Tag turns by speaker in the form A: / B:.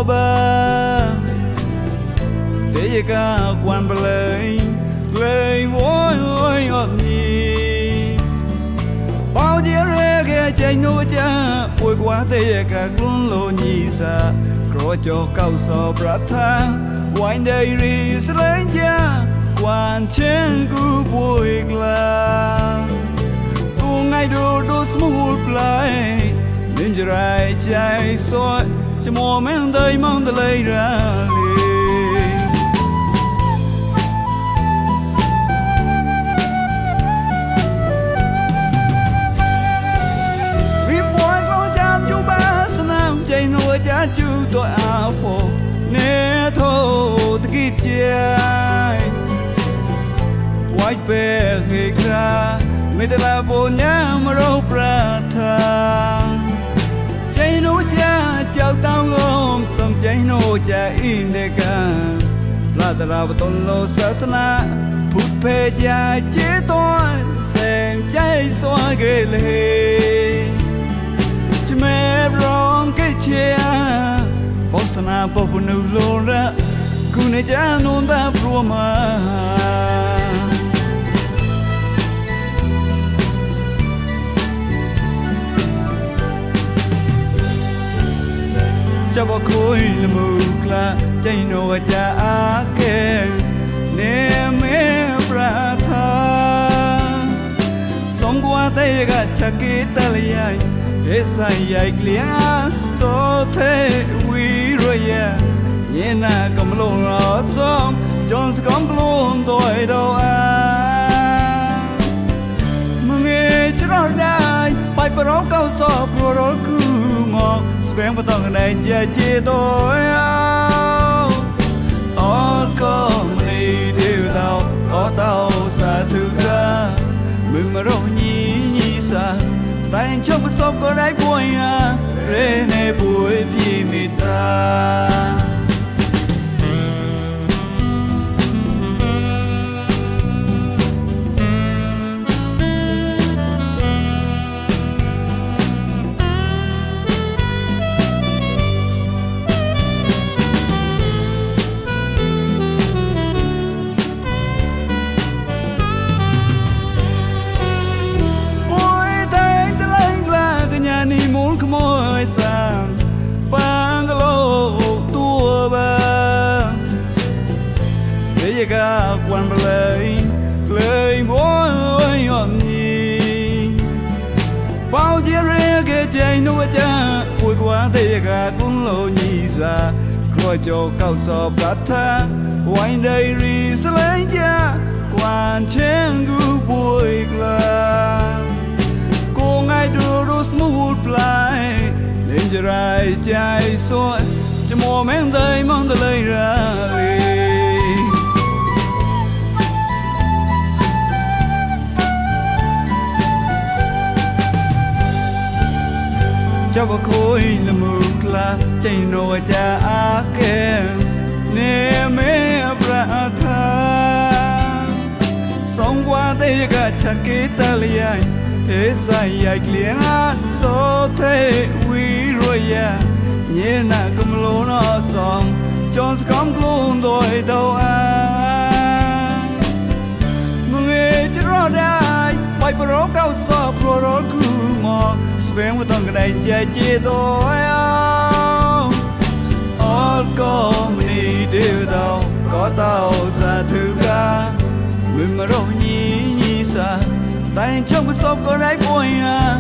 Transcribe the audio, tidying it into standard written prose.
A: ba để cả quan bơi lời vội vội ngọt nhì bao nhiêu rê ghé chạy nô cha bồi quá để cả cuốn lô nhì sa rồi cho cao sò bát tha ngoài đây ri sấy cha quan trên cứ bồi la tu ngày đô smooth play nên giờ ai chạy soi cho mùa men đây mong tới lấy ra chạy nuôi cha chú tôi áo phô nè thô tiki chạy white bear he kra me te la bo nya ma ro pra tha chạy nuôi cha chào tao ngom som chạy nuôi cha in de ka la ta ra ton lo sa sana phut phe cha chế tôi sen chạy xoa ghê lê mẹ rong cái chia boss na popu nu lo ra ku ne cha non ta pro ma cha bo khoi le mu kla chai no cha a ke ne me pra tha song kwa te ga cha ki ta le ai esa yai clear so the we roya yena kam lo ro som jones kam blon doi do a mnge chro dai pai pro kau so pro ro ku mo speng pa tong dai ja che do all kom ni de dao có tao sa thu ra mừng mà ro ni sa tại cho bất sop có đáy bùi à rê nè bùi vì mi ta ni muốn khám môi sang bangalo tua ba để cả quan lời vội ngọt nhì bao nhiêu rê ghé chạy nuôi cha bồi quá để cả cuốn lô nhì ra rồi cho cao sò bát tha ngoài đây ri sẽ lấy cha quan trên gu bồi la cô ngay đô smooth play nên giờ ai chạy soi cho mùa men đây mong tới lấy ra cho vào khối là mực là chạy nồi cha á kèm nè mẹ pra tha sống qua đây cả cha kế ta liai esa yai clear so the we roya yena kam lo no song jones kam blon doi do a mnge chro dai pai pro kau so pro ro ku mo speng wa tong dai ja che do all kom ni de do có tao sa thu ga mình mà ro ni sa tại trong bất sop có đáy bùi à